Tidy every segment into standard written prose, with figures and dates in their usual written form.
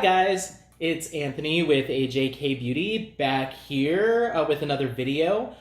guys, it's Anthony with AJK Beauty back here with another video.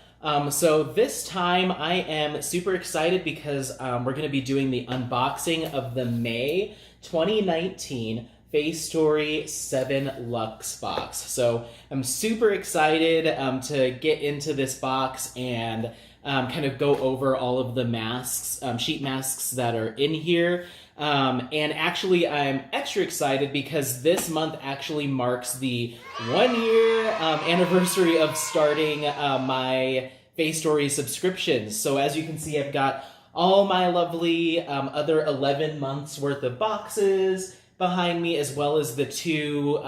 So this time I am super excited because we're going to be doing the unboxing of the May 2019 Facetory 7 Lux Box. So I'm super excited to get into this box and kind of go over all of the masks, sheet masks that are in here. And actually, I'm extra excited because this month actually marks the 1-year anniversary of starting my Facetory subscriptions. So as you can see, I've got all my lovely other 11 months worth of boxes behind me, as well as the 2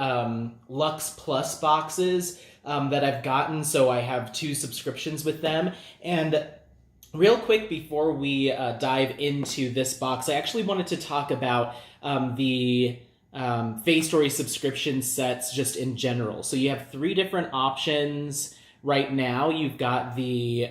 Lux Plus boxes that I've gotten. So I have 2 subscriptions with them. And real quick before we dive into this box, I actually wanted to talk about the Facetory subscription sets just in general. So you have 3 different options right now. You've got the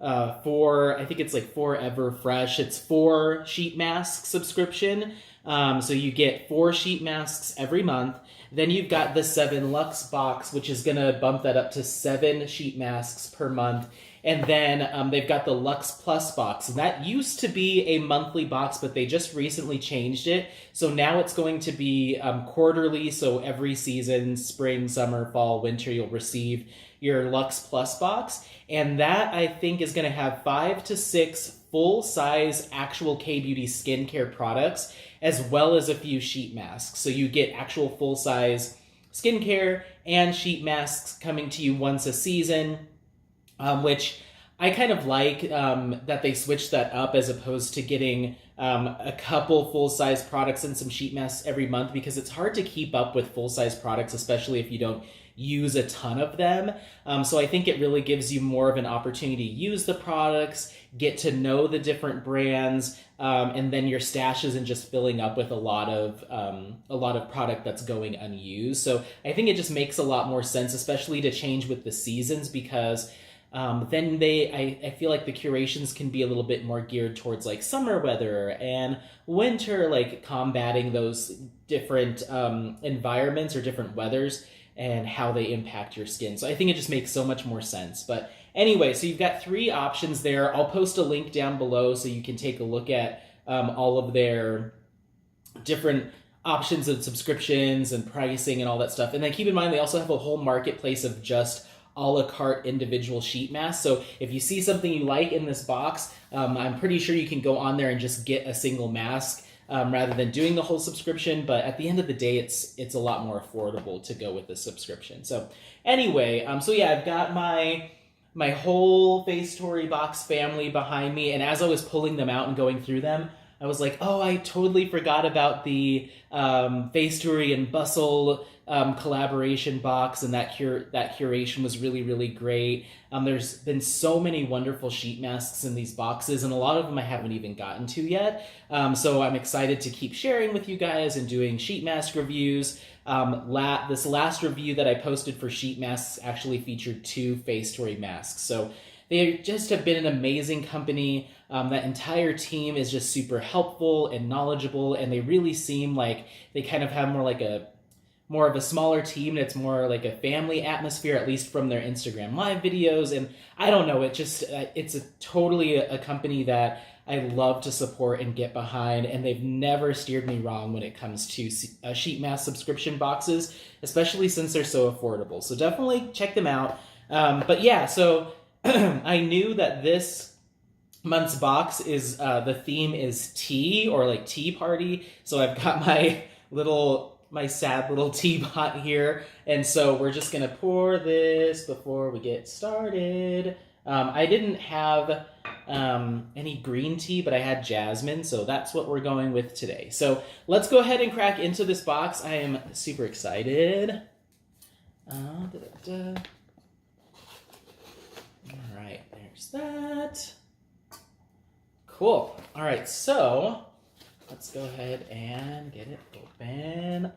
I think it's like Forever Fresh. It's 4 sheet mask subscription. So you get 4 sheet masks every month. Then you've got the 7 Lux Box, which is going to bump that up to 7 sheet masks per month. And then they've got the Lux Plus box. And that used to be a monthly box, but they just recently changed it. So now it's going to be quarterly. So every season, spring, summer, fall, winter, you'll receive your Lux Plus box. And that, I think, is going to have 5 to 6 full-size actual K-Beauty skincare products, as well as a few sheet masks. So you get actual full-size skincare and sheet masks coming to you once a season. Which I kind of like that they switched that up as opposed to getting a couple full-size products and some sheet masks every month, because it's hard to keep up with full-size products, especially if you don't use a ton of them. So I think it really gives you more of an opportunity to use the products, get to know the different brands, and then your stash isn't just filling up with a lot of product that's going unused. So I think it just makes a lot more sense, especially to change with the seasons, because then I feel like the curations can be a little bit more geared towards like summer weather and winter, like combating those different environments or different weathers and how they impact your skin. So I think it just makes so much more sense. But anyway, so you've got 3 options there. I'll post a link down below so you can take a look at all of their different options of subscriptions and pricing and all that stuff. And then keep in mind, they also have a whole marketplace of just a la carte individual sheet masks. So if you see something you like in this box, I'm pretty sure you can go on there and just get a single mask rather than doing the whole subscription. But at the end of the day, it's a lot more affordable to go with the subscription. So anyway, so yeah, I've got my whole Facetory box family behind me. And as I was pulling them out and going through them, I was like, oh, I totally forgot about the Facetory and Bustle collaboration box, and that curation was really, really great. There's been so many wonderful sheet masks in these boxes, and a lot of them I haven't even gotten to yet. So I'm excited to keep sharing with you guys and doing sheet mask reviews. This last review that I posted for sheet masks actually featured 2 Facetory masks. So they just have been an amazing company. That entire team is just super helpful and knowledgeable, and they really seem like they kind of have more of a smaller team, and it's more like a family atmosphere, at least from their Instagram live videos. And I don't know, it's totally a company that I love to support and get behind, and they've never steered me wrong when it comes to sheet mask subscription boxes, especially since they're so affordable. So definitely check them out. But yeah, so I knew that this month's box is the theme is tea, or like tea party. So I've got my sad little teapot here, and so we're just gonna pour this before we get started. I didn't have any green tea, but I had jasmine, so that's what we're going with today. So let's go ahead and crack into this box. I am super excited. All right, there's that. Cool. All right, so let's go ahead and get it open.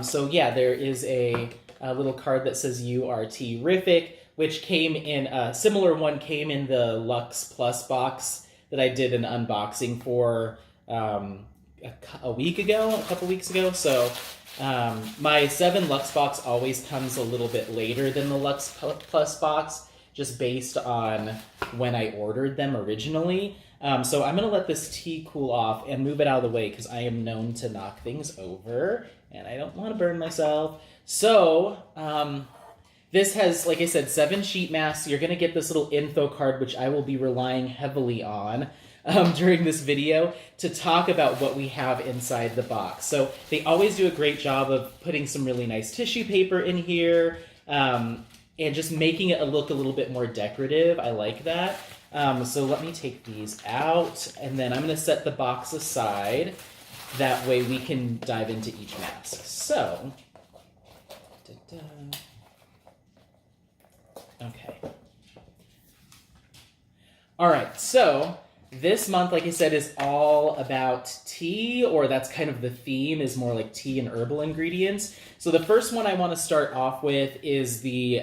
So yeah, there is a little card that says "You are terrific," which came in a similar one came in the Lux Plus box that I did an unboxing for a couple weeks ago. So my 7 Lux Box always comes a little bit later than the Lux Plus box, just based on when I ordered them originally. So I'm going to let this tea cool off and move it out of the way because I am known to knock things over and I don't want to burn myself. So this has, like I said, 7 sheet masks. You're going to get this little info card, which I will be relying heavily on during this video to talk about what we have inside the box. So they always do a great job of putting some really nice tissue paper in here and just making it look a little bit more decorative. I like that. So let me take these out, and then I'm going to set the box aside. That way we can dive into each mask. So, okay. All right, so this month, like I said, is all about tea, or that's kind of the theme, is more like tea and herbal ingredients. So the first one I want to start off with is the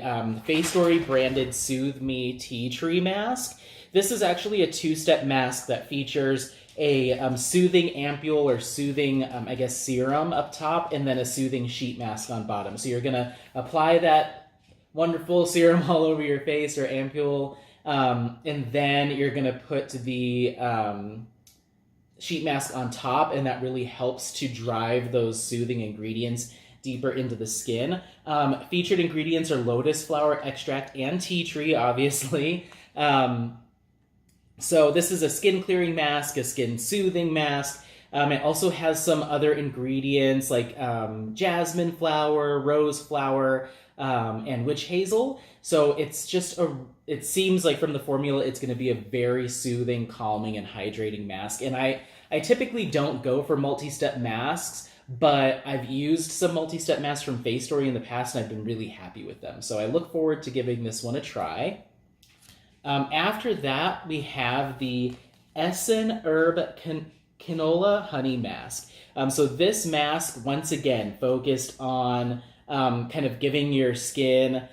Facetory branded Soothe Me Tea Tree Mask. This is actually a 2-step mask that features a soothing ampule or soothing, I guess, serum up top, and then a soothing sheet mask on bottom. So you're going to apply that wonderful serum all over your face or ampule, and then you're going to put the sheet mask on top, and that really helps to drive those soothing ingredients deeper into the skin. Featured ingredients are lotus flower extract and tea tree, obviously. So this is a skin clearing mask, a skin soothing mask. It also has some other ingredients like jasmine flower, rose flower, and witch hazel. So it's just it seems like from the formula, it's going to be a very soothing, calming, and hydrating mask. And I typically don't go for multi-step masks, but I've used some multi-step masks from Facetory in the past, and I've been really happy with them. So I look forward to giving this one a try. After that, we have the Essen Herb Canola Honey Mask. So this mask, once again, focused on kind of giving your skin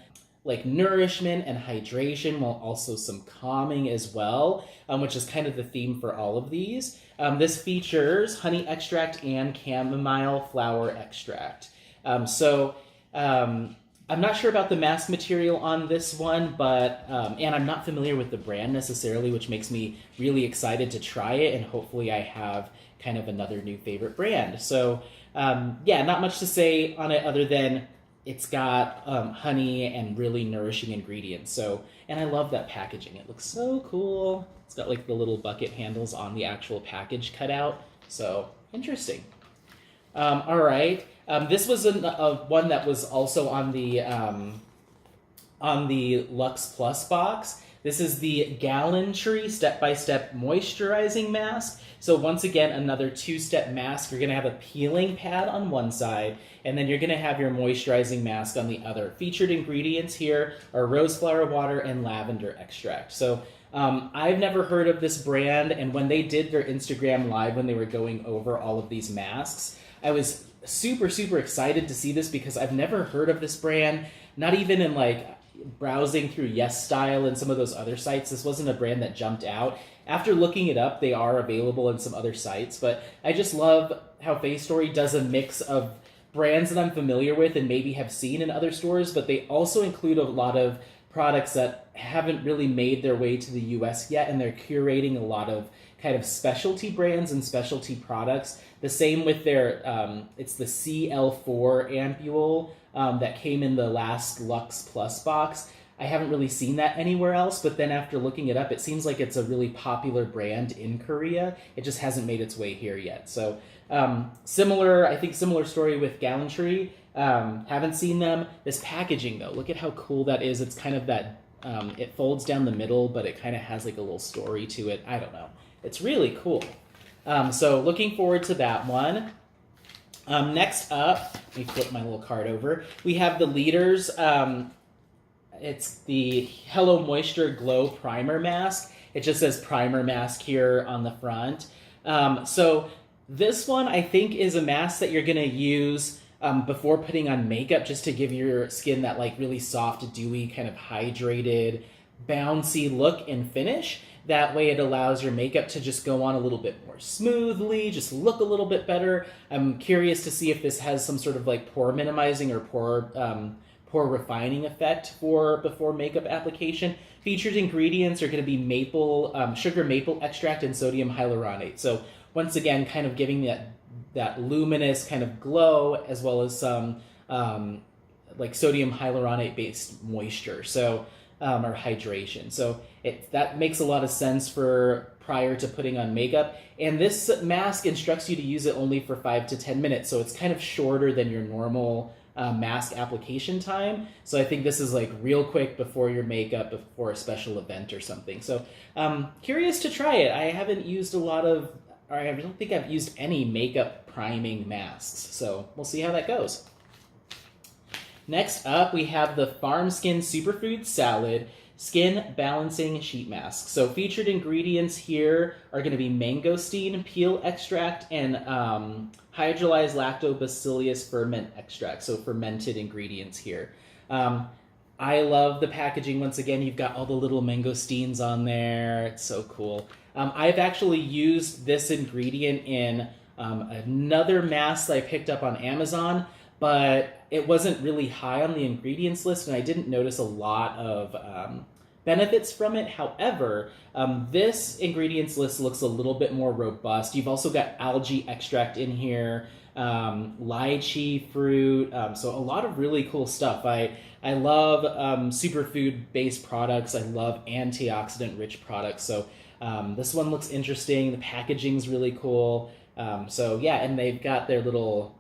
like nourishment and hydration, while also some calming as well, which is kind of the theme for all of these. This features honey extract and chamomile flower extract. I'm not sure about the mask material on this one, but and I'm not familiar with the brand necessarily, which makes me really excited to try it, and hopefully I have kind of another new favorite brand. So yeah, not much to say on it other than it's got honey and really nourishing ingredients. So, and I love that packaging. It looks so cool. It's got like the little bucket handles on the actual package cut out. So interesting. All right. This was one that was also on the Lux Plus box. This is the Gallantry Step-by-Step Moisturizing Mask. So once again, another 2-step mask. You're going to have a peeling pad on one side, and then you're going to have your moisturizing mask on the other. Featured ingredients here are rose flower water and lavender extract. So I've never heard of this brand, and when they did their Instagram Live when they were going over all of these masks, I was super, super excited to see this because I've never heard of this brand, not even in like browsing through Yes Style and some of those other sites. This wasn't a brand that jumped out. After looking it up, they are available in some other sites, but I just love how Facetory does a mix of brands that I'm familiar with and maybe have seen in other stores, but they also include a lot of products that haven't really made their way to the US yet, and they're curating a lot of kind of specialty brands and specialty products. The same with their, it's the CL4 ampule that came in the last Lux Plus box. I haven't really seen that anywhere else, but then after looking it up, it seems like it's a really popular brand in Korea. It just hasn't made its way here yet. So similar story with Gallantry. Haven't seen them. This packaging though, look at how cool that is. It's kind of that, it folds down the middle, but it kind of has like a little story to it. I don't know. It's really cool. So looking forward to that one. Next up, let me flip my little card over. We have the Leaders. It's the Hello Moisture Glow Primer Mask. It just says Primer Mask here on the front. So this one I think is a mask that you're going to use before putting on makeup, just to give your skin that like really soft, dewy, kind of hydrated, bouncy look and finish. That way it allows your makeup to just go on a little bit more smoothly, just look a little bit better. I'm curious to see if this has some sort of like pore minimizing or pore refining effect for before makeup application. Featured ingredients are going to be sugar maple extract and sodium hyaluronate. So once again, kind of giving that luminous kind of glow, as well as some like sodium hyaluronate based moisture, so or hydration. So that makes a lot of sense for prior to putting on makeup. And this mask instructs you to use it only for 5 to 10 minutes, so it's kind of shorter than your normal mask application time. So I think this is like real quick before your makeup, before a special event or something. So curious to try it. I haven't used or I don't think I've used any makeup priming masks. So we'll see how that goes. Next up, we have the Farm Skin Superfood Salad Skin Balancing Sheet Mask. So featured ingredients here are going to be mangosteen, peel extract, and hydrolyzed lactobacillus ferment extract. So fermented ingredients here. I love the packaging. Once again, you've got all the little mangosteens on there. It's so cool. I've actually used this ingredient in another mask that I picked up on Amazon, but it wasn't really high on the ingredients list, and I didn't notice a lot of benefits from it. However, this ingredients list looks a little bit more robust. You've also got algae extract in here, lychee fruit, so a lot of really cool stuff. I love superfood-based products. I love antioxidant-rich products, so this one looks interesting. The packaging's really cool. So yeah, and they've got their little...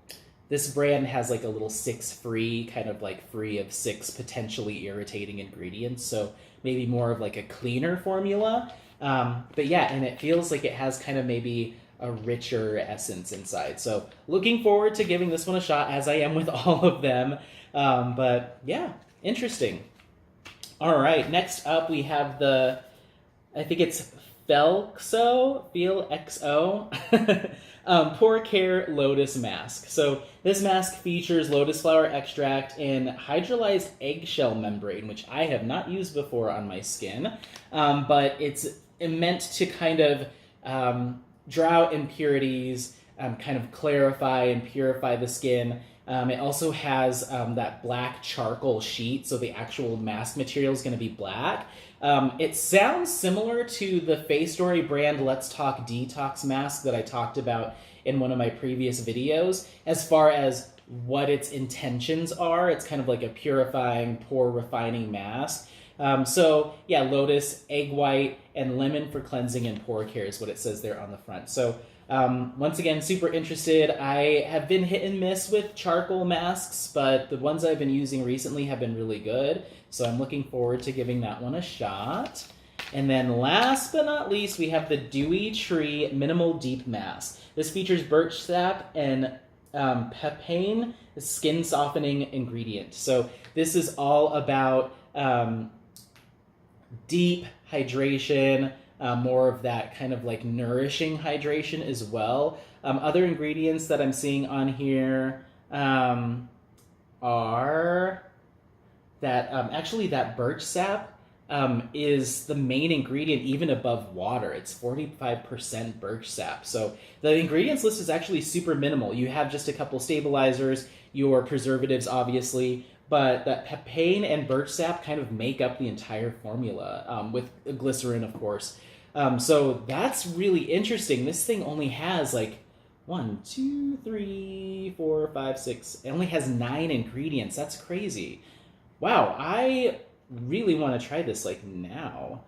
This brand has like a little 6 free, kind of like free of 6 potentially irritating ingredients. So maybe more of like a cleaner formula. But yeah, and it feels like it has kind of maybe a richer essence inside. So looking forward to giving this one a shot, as I am with all of them. But yeah, interesting. All right, next up we have I think it's Felxo, Pore Care Lotus Mask. So this mask features lotus flower extract and hydrolyzed eggshell membrane, which I have not used before on my skin, but it's meant to kind of draw out impurities, kind of clarify and purify the skin. It also has that black charcoal sheet, so the actual mask material is going to be black. It sounds similar to the Facetory brand Let's Talk Detox mask that I talked about in one of my previous videos. As far as what its intentions are, it's kind of like a purifying, pore refining mask. So yeah, lotus, egg white, and lemon for cleansing and pore care is what it says there on the front. So once again, super interested. I have been hit and miss with charcoal masks, but the ones I've been using recently have been really good. So I'm looking forward to giving that one a shot. And then last but not least, we have the Dewy Tree Minimal Deep Mask. This features birch sap and papain, a skin softening ingredient. So this is all about deep hydration, more of that kind of like nourishing hydration as well. Other ingredients that I'm seeing on here are that actually that birch sap is the main ingredient even above water. It's 45% birch sap. So the ingredients list is actually super minimal. You have just a couple stabilizers, your preservatives obviously, but that papain and birch sap kind of make up the entire formula, with glycerin, of course. So that's really interesting. This thing only has like 1, 2, 3, 4, 5, 6. It only has 9 ingredients. That's crazy. Wow, I really want to try this like now.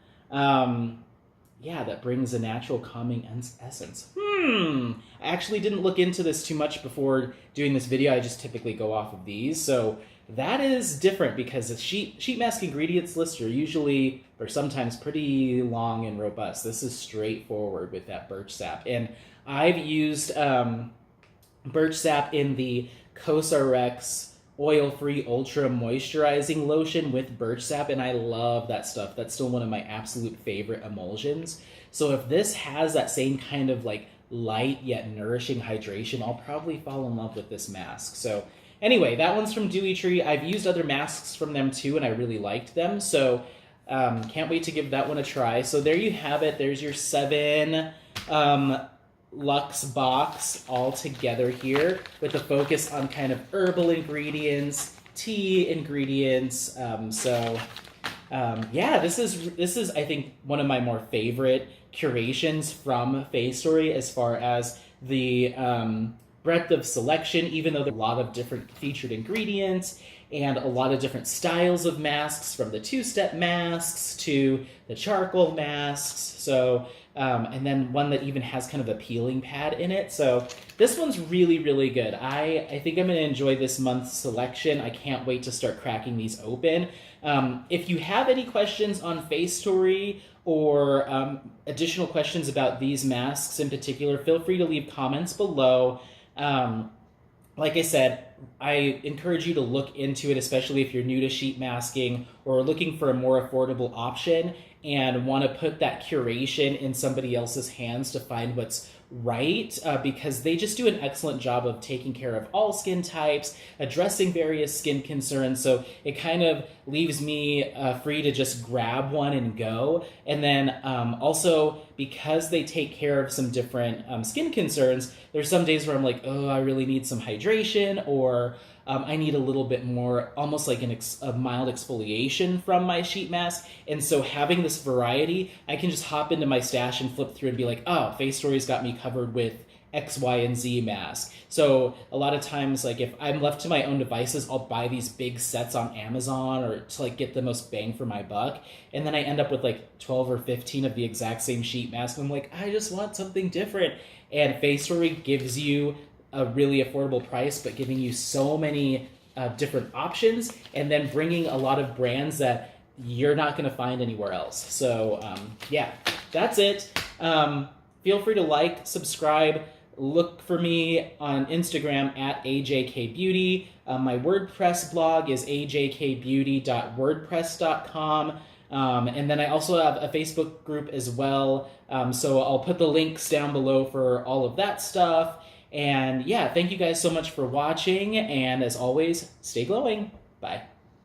Yeah, that brings a natural calming essence. I actually didn't look into this too much before doing this video. I just typically go off of these. So that is different because the sheet mask ingredients lists are usually or sometimes pretty long and robust. This is straightforward with that birch sap. And I've used birch sap in the CosRx oil-free ultra moisturizing lotion with birch sap, and I love that stuff. That's still one of my absolute favorite emulsions. So if this has that same kind of like light yet nourishing hydration, I'll probably fall in love with this mask. So anyway, that one's from Dewy Tree. I've used other masks from them too, and I really liked them. So Can't wait to give that one a try. So there you have it. There's your 7 Lux Box all together here with a focus on kind of herbal ingredients, tea ingredients. Yeah, this is I think one of my more favorite curations from Facetory as far as the breadth of selection, even though there are a lot of different featured ingredients and a lot of different styles of masks, from the 2-step masks to the charcoal masks. So, and then one that even has kind of a peeling pad in it. So this one's really, really good. I think I'm going to enjoy this month's selection. I can't wait to start cracking these open. If you have any questions on Facetory or additional questions about these masks in particular, feel free to leave comments below. Like I said, I encourage you to look into it, especially if you're new to sheet masking or looking for a more affordable option and want to put that curation in somebody else's hands to find what's right, because they just do an excellent job of taking care of all skin types, addressing various skin concerns. So it kind of leaves me free to just grab one and go. And then also, because they take care of some different skin concerns, there's some days where I'm like, oh, I really need some hydration, or I need a little bit more, almost like a mild exfoliation from my sheet mask. And so having this variety, I can just hop into my stash and flip through and be like, oh, Facetory's got me covered with X, Y, and Z mask. So a lot of times, like if I'm left to my own devices, I'll buy these big sets on Amazon or to like get the most bang for my buck. And then I end up with like 12 or 15 of the exact same sheet mask. I'm like, I just want something different. And Facetory gives you a really affordable price, but giving you so many different options, and then bringing a lot of brands that you're not going to find anywhere else. So yeah, that's it. Feel free to like, subscribe, look for me on Instagram at ajkbeauty. My WordPress blog is ajkbeauty.wordpress.com. And then I also have a Facebook group as well. So I'll put the links down below for all of that stuff. And yeah, thank you guys so much for watching, and as always, stay glowing. Bye.